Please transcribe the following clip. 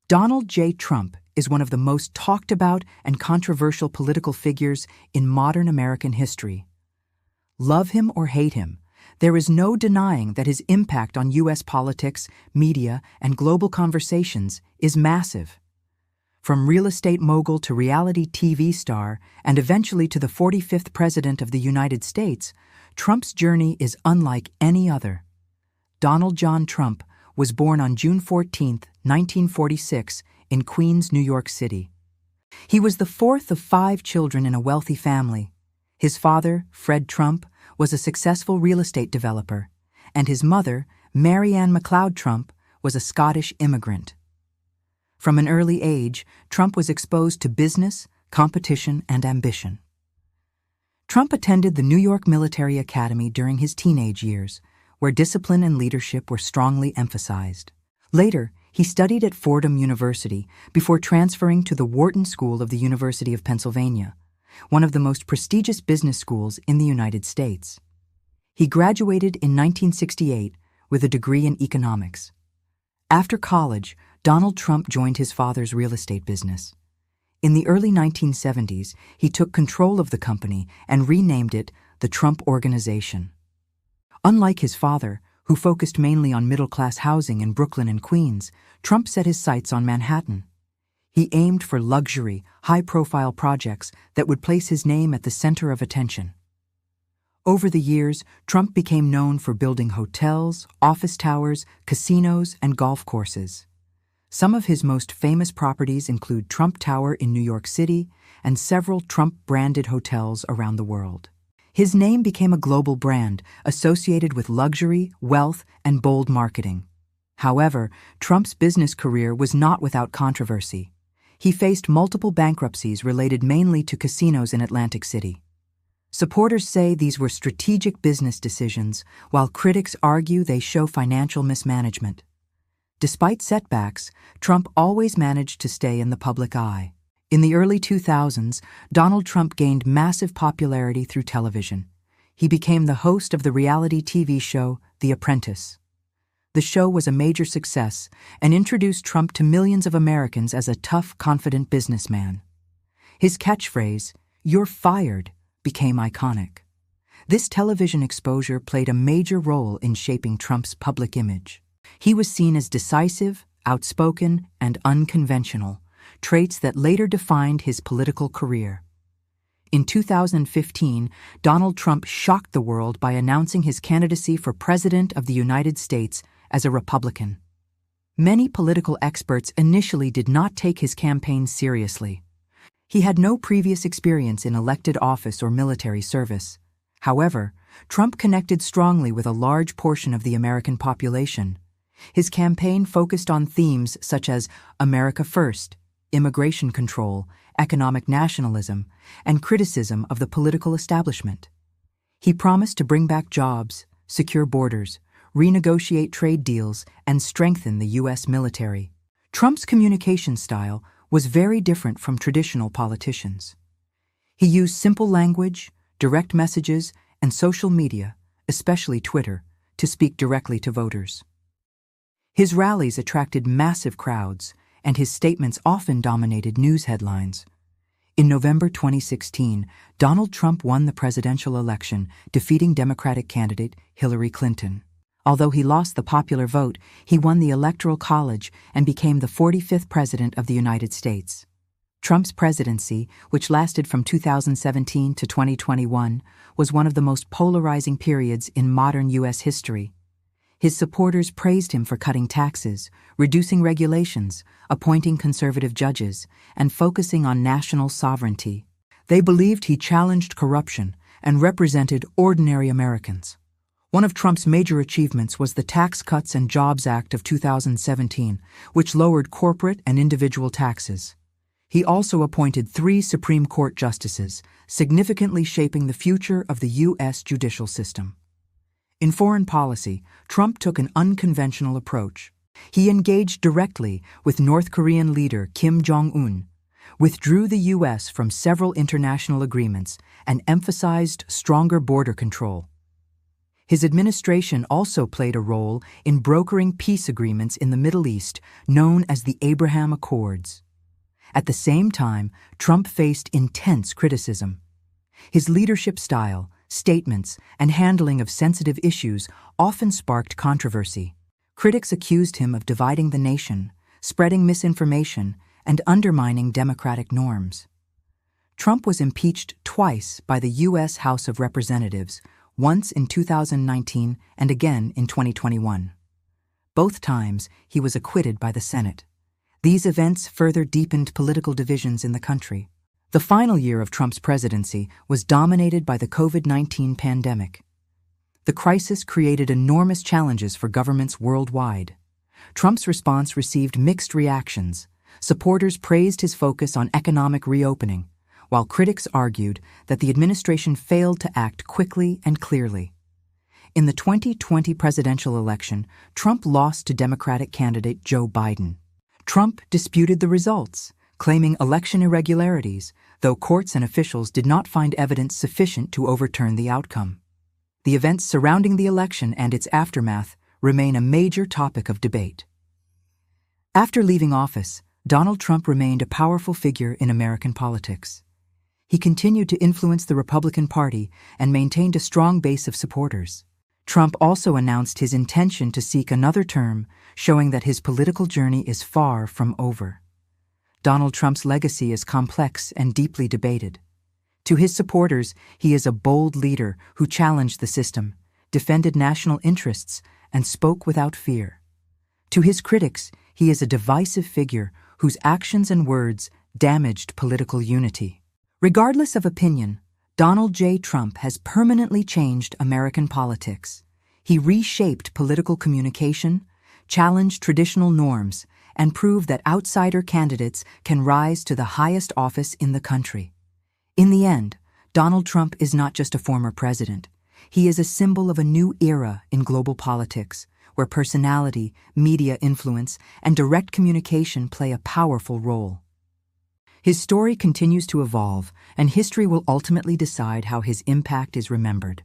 Donald J. Trump is one of the most talked about and controversial political figures in modern American history. Love him or hate him, there is no denying that his impact on U.S. politics, media, and global conversations is massive. From real estate mogul to reality TV star, and eventually to the 45th President of the United States, Trump's journey is unlike any other. Donald John Trump was born on June 14, 1946, in Queens, New York City. He was the fourth of 5 children in a wealthy family. His father, Fred Trump, was a successful real estate developer, and his mother, Mary Ann MacLeod Trump, was a Scottish immigrant. From an early age, Trump was exposed to business, competition, and ambition. Trump attended the New York Military Academy during his teenage years, where discipline and leadership were strongly emphasized. Later, he studied at Fordham University before transferring to the Wharton School of the University of Pennsylvania, one of the most prestigious business schools in the United States. He graduated in 1968 with a degree in economics. After college, Donald Trump joined his father's real estate business. In the early 1970s, he took control of the company and renamed it the Trump Organization. Unlike his father, who focused mainly on middle-class housing in Brooklyn and Queens, Trump set his sights on Manhattan. He aimed for luxury, high-profile projects that would place his name at the center of attention. Over the years, Trump became known for building hotels, office towers, casinos, and golf courses. Some of his most famous properties include Trump Tower in New York City and several Trump-branded hotels around the world. His name became a global brand associated with luxury, wealth, and bold marketing. However, Trump's business career was not without controversy. He faced multiple bankruptcies related mainly to casinos in Atlantic City. Supporters say these were strategic business decisions, while critics argue they show financial mismanagement. Despite setbacks, Trump always managed to stay in the public eye. In the early 2000s, Donald Trump gained massive popularity through television. He became the host of the reality TV show The Apprentice. The show was a major success and introduced Trump to millions of Americans as a tough, confident businessman. His catchphrase, "You're fired," became iconic. This television exposure played a major role in shaping Trump's public image. He was seen as decisive, outspoken, and unconventional, traits that later defined his political career. In 2015, Donald Trump shocked the world by announcing his candidacy for President of the United States as a Republican. Many political experts initially did not take his campaign seriously. He had no previous experience in elected office or military service. However, Trump connected strongly with a large portion of the American population. His campaign focused on themes such as America First, immigration control, economic nationalism, and criticism of the political establishment. He promised to bring back jobs, secure borders, renegotiate trade deals, and strengthen the U.S. military. Trump's communication style was very different from traditional politicians. He used simple language, direct messages, and social media, especially Twitter, to speak directly to voters. His rallies attracted massive crowds, and his statements often dominated news headlines. In November 2016, Donald Trump won the presidential election, defeating Democratic candidate Hillary Clinton. Although he lost the popular vote, he won the Electoral College and became the 45th President of the United States. Trump's presidency, which lasted from 2017 to 2021, was one of the most polarizing periods in modern U.S. history. His supporters praised him for cutting taxes, reducing regulations, appointing conservative judges, and focusing on national sovereignty. They believed he challenged corruption and represented ordinary Americans. One of Trump's major achievements was the Tax Cuts and Jobs Act of 2017, which lowered corporate and individual taxes. He also appointed 3 Supreme Court justices, significantly shaping the future of the U.S. judicial system. In foreign policy, Trump took an unconventional approach. He engaged directly with North Korean leader Kim Jong-un, withdrew the U.S. from several international agreements, and emphasized stronger border control. His administration also played a role in brokering peace agreements in the Middle East known as the Abraham Accords. At the same time, Trump faced intense criticism. His leadership style, statements, and handling of sensitive issues often sparked controversy. Critics accused him of dividing the nation, spreading misinformation, and undermining democratic norms. Trump was impeached twice by the U.S. House of Representatives, once in 2019 and again in 2021. Both times, he was acquitted by the Senate. These events further deepened political divisions in the country. The final year of Trump's presidency was dominated by the COVID-19 pandemic. The crisis created enormous challenges for governments worldwide. Trump's response received mixed reactions. Supporters praised his focus on economic reopening, while critics argued that the administration failed to act quickly and clearly. In the 2020 presidential election, Trump lost to Democratic candidate Joe Biden. Trump disputed the results, claiming election irregularities, though courts and officials did not find evidence sufficient to overturn the outcome. The events surrounding the election and its aftermath remain a major topic of debate. After leaving office, Donald Trump remained a powerful figure in American politics. He continued to influence the Republican Party and maintained a strong base of supporters. Trump also announced his intention to seek another term, showing that his political journey is far from over. Donald Trump's legacy is complex and deeply debated. To his supporters, he is a bold leader who challenged the system, defended national interests, and spoke without fear. To his critics, he is a divisive figure whose actions and words damaged political unity. Regardless of opinion, Donald J. Trump has permanently changed American politics. He reshaped political communication, challenged traditional norms, and proved that outsider candidates can rise to the highest office in the country. In the end, Donald Trump is not just a former president. He is a symbol of a new era in global politics, where personality, media influence, and direct communication play a powerful role. His story continues to evolve, and history will ultimately decide how his impact is remembered.